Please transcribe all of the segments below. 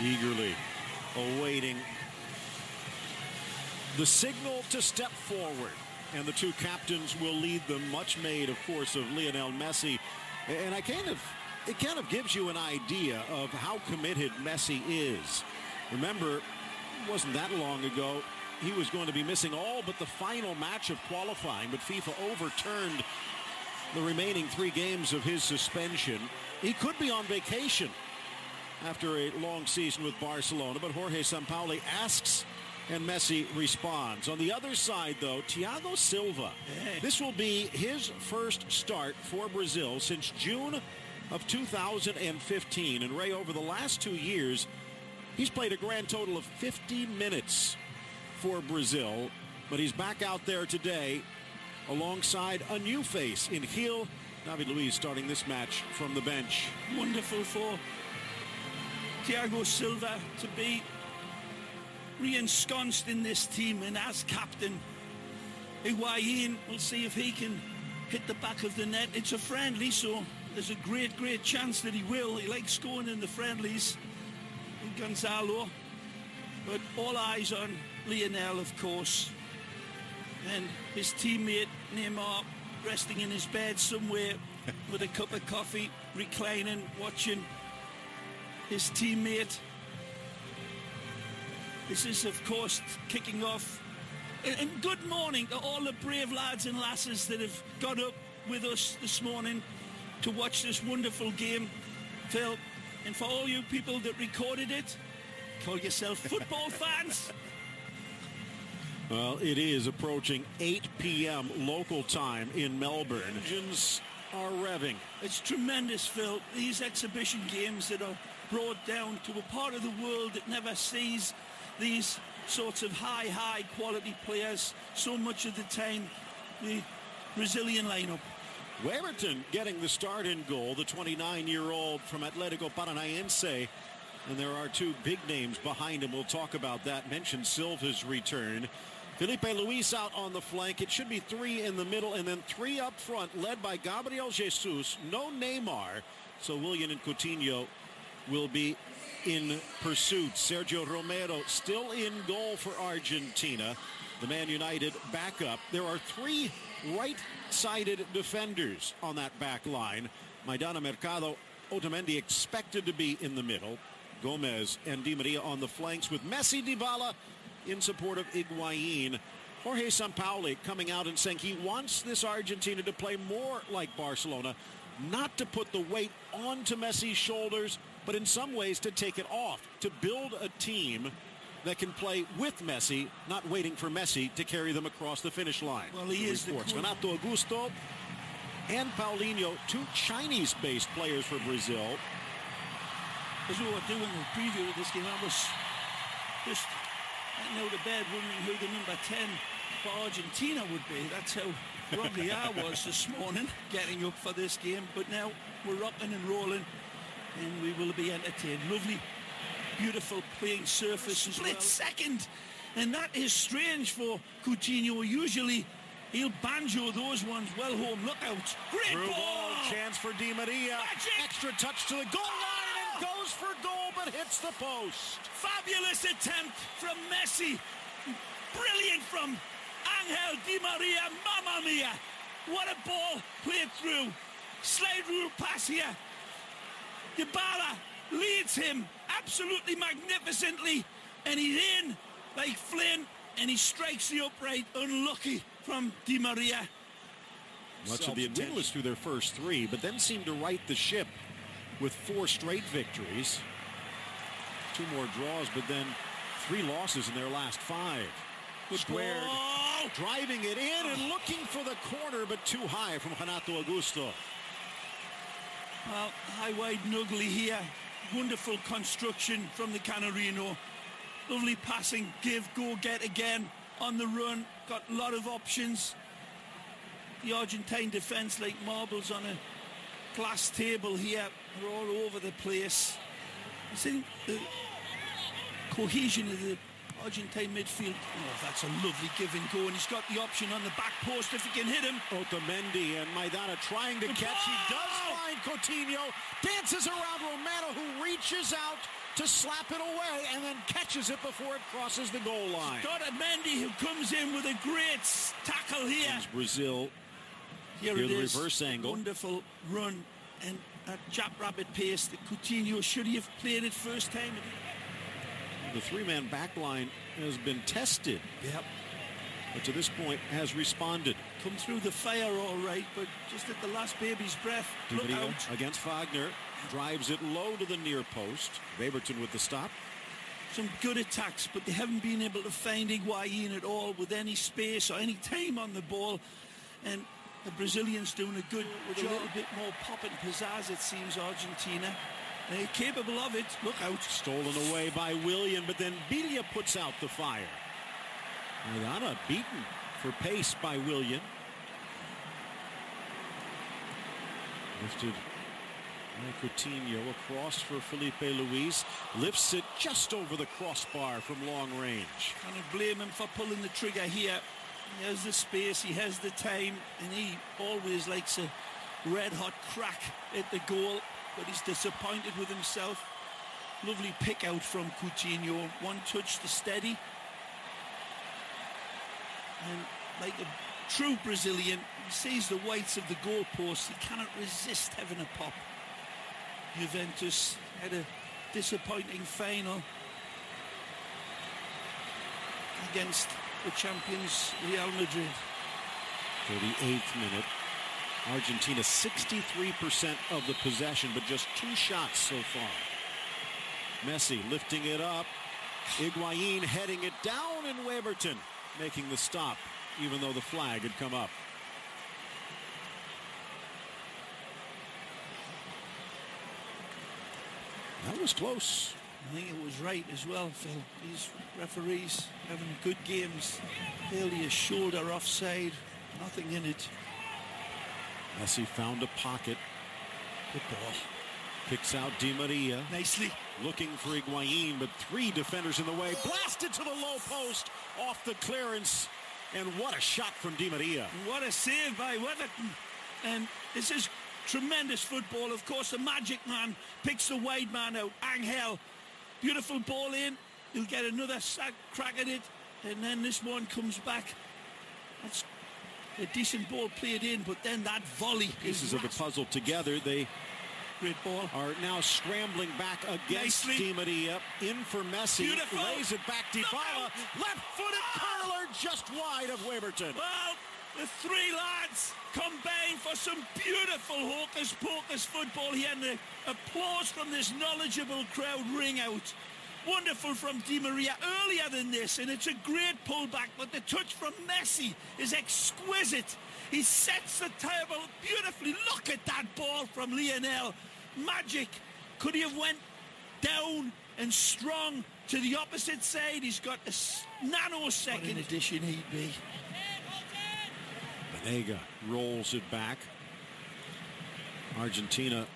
eagerly awaiting the signal to step forward. And the two captains will lead them, much made, of course, of Lionel Messi. And it kind of gives you an idea of how committed Messi is. Remember, it wasn't that long ago, he was going to be missing all but the final match of qualifying, but FIFA overturned the remaining 3 games of his suspension. He could be on vacation after a long season with Barcelona, but Jorge Sampaoli asks and Messi responds. On the other side, though, Thiago Silva. This will be his first start for Brazil since June of 2015. And Ray, over the last 2 years, he's played a grand total of 50 minutes for Brazil. But he's back out there today alongside a new face in Gil. David Luiz starting this match from the bench. Wonderful for Thiago Silva to be re-ensconced in this team, and as captain, Higuain, we'll see if he can hit the back of the net. It's a friendly, so there's a great chance that he will. He likes scoring in the friendlies, Gonzalo. But all eyes on Lionel, of course, and his teammate Neymar resting in his bed somewhere with a cup of coffee, reclining, watching his teammate. This is, of course, kicking off. And good morning to all the brave lads and lasses that have got up with us this morning to watch this wonderful game, Phil. And for all you people that recorded it, call yourself football fans. Well, it is approaching 8 p.m. local time in Melbourne. Engines are revving. It's tremendous, Phil. These exhibition games that are brought down to a part of the world that never sees these sorts of high quality players so much of the time. The Brazilian lineup. Weberton getting the start in goal, the 29-year-old from Atlético Paranaense. And there are 2 big names behind him. We'll talk about that. Mentioned Silva's return. Felipe Luis out on the flank. It should be 3 in the middle and then 3 up front, led by Gabriel Jesus. No Neymar. So Willian and Coutinho will be in pursuit. Sergio Romero still in goal for Argentina. The Man United backup. There are 3 right-sided defenders on that back line. Maidana, Mercado, Otamendi expected to be in the middle. Gomez and Di Maria on the flanks with Messi, Dybala in support of Higuain. Jorge Sampaoli coming out and saying he wants this Argentina to play more like Barcelona, not to put the weight onto Messi's shoulders, but in some ways to take it off, to build a team that can play with Messi, not waiting for Messi to carry them across the finish line. Well, he is the Renato Augusto and Paulinho, 2 Chinese-based players for Brazil. As we were doing the preview of this game, I was just getting out of bed wondering who the number 10 for Argentina would be. That's how groggy I was this morning getting up for this game. But now we're rocking and rolling, and we will be entertained. Lovely, beautiful playing surface as well. Split second, and that is strange for Coutinho. Usually he'll banjo those ones well home. Look out. Great ball. Chance for Di Maria. Magic. Extra touch to the goal line and goes for goal but hits the post. Fabulous attempt from Messi. Brilliant from Angel Di Maria. Mamma mia. What a ball played through. Slide rule pass here. Dybala leads him absolutely magnificently, and he's in like Flynn, and he strikes the upright. Unlucky from Di Maria. Much of the winless through their first 3, but then seemed to right the ship with 4 straight victories. 2 more draws, but then 3 losses in their last 5. Squared, driving it in and looking for the corner, but too high from Renato Augusto. Well, high, wide, and ugly here. Wonderful construction from the Canarino. Lovely passing, give, go, get again on the run. Got a lot of options. The Argentine defense like marbles on a glass table here. They're all over the place. I think the cohesion of the Argentine midfield. Oh, that's a lovely give and go, and he's got the option on the back post if he can hit him. Otamendi and Maidana trying to catch. He does find Coutinho. Dances around Romero, who reaches out to slap it away and then catches it before it crosses the goal line. Otamendi, who comes in with a great tackle here. It's Brazil. Here the it is. Reverse angle. Wonderful run. And at jackrabbit pace, the Coutinho, should he have played it first time? The three-man back line has been tested. Yep. But to this point has responded. Come through the fire all right, but just at the last baby's breath. Look out. Against Wagner. Drives it low to the near post. Weberton with the stop. Some good attacks, but they haven't been able to find Higuaín at all with any space or any time on the ball. And the Brazilians doing a good with a little bit more pop and pizzazz, it seems, Argentina. They're capable of it. Look out. Stolen away by Willian, but then Bilia puts out the fire. Maidana beaten for pace by Willian. Lifted by Coutinho across for Felipe Luis. Lifts it just over the crossbar from long range. Can't blame him for pulling the trigger here. He has the space, he has the time, and he always likes a red-hot crack at the goal, but he's disappointed with himself. Lovely pick out from Coutinho. One touch to steady. And like a true Brazilian, he sees the whites of the goalpost. He cannot resist having a pop. Juventus had a disappointing final against the champions Real Madrid. 38th minute. Argentina 63% of the possession, but just 2 shots so far. Messi lifting it up. Higuaín heading it down, and Weberton making the stop, even though the flag had come up. That was close. I think it was right as well, Phil. These referees having good games. Clearly a shoulder offside. Nothing in it. Messi found a pocket. Good ball. Picks out Di Maria. Nicely. Looking for Higuaín, but 3 defenders in the way. Blasted to the low post off the clearance. And what a shot from Di Maria. What a save by Weberton. And this is tremendous football. Of course, the magic man picks the wide man out. Angel. Beautiful ball in. He'll get another crack at it. And then this one comes back. That's a decent ball played in, but then that volley. Pieces of the puzzle together. They great ball. Are now scrambling back against Di Maria. In for Messi. Beautiful. Lays it back. Dybala. Left-footed curler just wide of Weberton. Well, the 3 lads combine for some beautiful hocus-pocus football here, and the applause from this knowledgeable crowd ring out. Wonderful from Di Maria earlier than this, and it's a great pullback, but the touch from Messi is exquisite. He sets the table beautifully. Look at that ball from Lionel. Magic. Could he have went down and strong to the opposite side? He's got a nanosecond. What an addition he'd be. Banega rolls it back. Argentina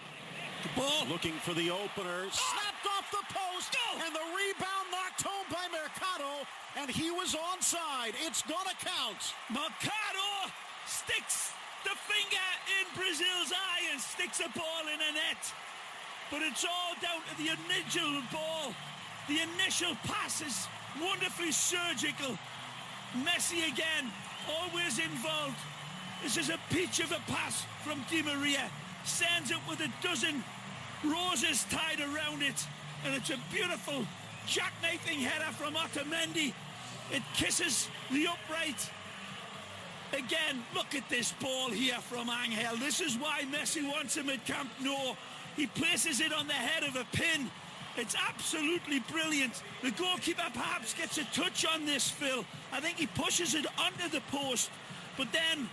the ball looking for the opener. Snapped off the post. And the rebound knocked home by Mercado. And he was onside. It's gonna count. Mercado sticks the finger in Brazil's eye and sticks a ball in a net. But it's all down to the initial ball. The initial pass is wonderfully surgical. Messi again, always involved. This is a peach of a pass from Di Maria. Sends it with a dozen roses tied around it. And it's a beautiful jackknifing header from Otamendi. It kisses the upright. Again, look at this ball here from Angel. This is why Messi wants him at Camp Nou. He places it on the head of a pin. It's absolutely brilliant. The goalkeeper perhaps gets a touch on this, Phil. I think he pushes it under the post. But then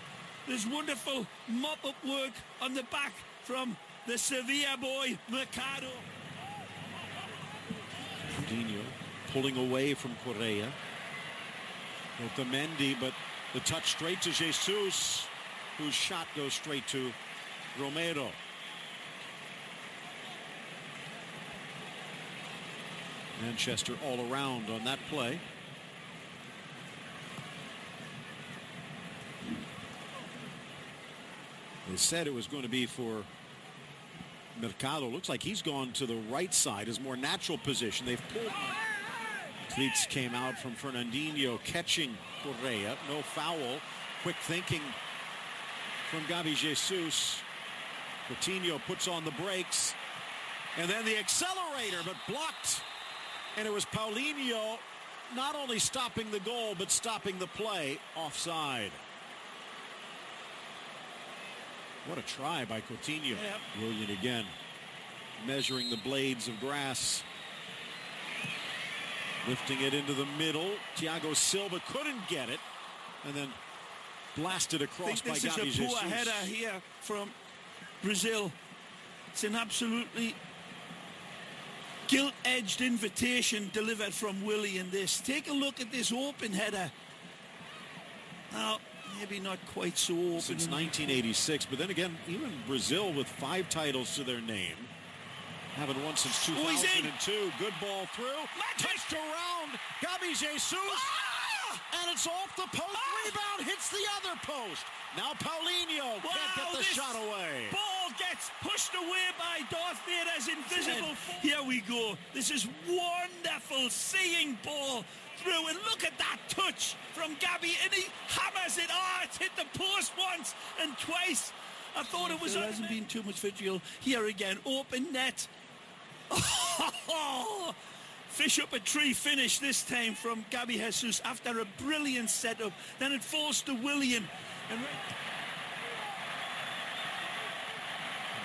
there's wonderful mop-up work on the back from the Sevilla boy, Mercado. Coutinho pulling away from Correa. Otamendi, but the touch straight to Jesus, whose shot goes straight to Romero. Manchester all around on that play. They said it was going to be for Mercado looks like he's gone to the right side, his more natural position. They've pulled. Cleats came out from Fernandinho catching Correa. No foul. Quick thinking from Gabi Jesus. Coutinho puts on the brakes. And then the accelerator, but blocked. And it was Paulinho not only stopping the goal, but stopping the play. Offside. What a try by Coutinho. Yeah. Willian again measuring the blades of grass. Lifting it into the middle. Thiago Silva couldn't get it. And then blasted across by Gabi Jesus. This is a poor header here from Brazil. It's an absolutely gilt-edged invitation delivered from Willian. Take a look at this open header. Now, maybe not quite so open. Since 1986, but then again, even Brazil with 5 titles to their name. Haven't won since 2002. Good ball through. Touched around. Gabi Jesus. And it's off the post. Rebound hits the other post. Now Paulinho can't get the shot away. Ball gets pushed away by Darth Vader's invisible. Here we go. This is wonderful seeing ball through. And look at that touch from Gabi. And he hammers it. It's hit the post once and twice. I thought it was... There hasn't been too much vitriol. Here again, open net. Fish up a tree finish this time from Gabi Jesus after a brilliant setup. Then it falls to Willian. And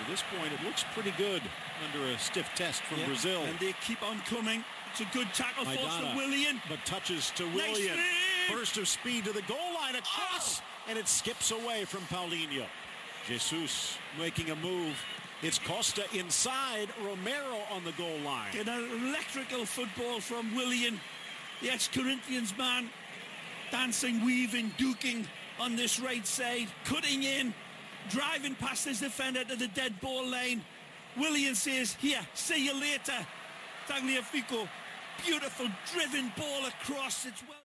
at this point, it looks pretty good under a stiff test from Brazil. And they keep on coming. It's a good tackle force for Willian. But touches to Willian. Burst of speed to the goal line across. And it skips away from Paulinho. Jesus making a move. It's Costa inside, Romero on the goal line. An electrical football from Willian, the ex-Corinthians man, dancing, weaving, duking on this right side, cutting in, driving past his defender to the dead ball line. Willian says, here, see you later. Tagliafico, beautiful driven ball across. It's well.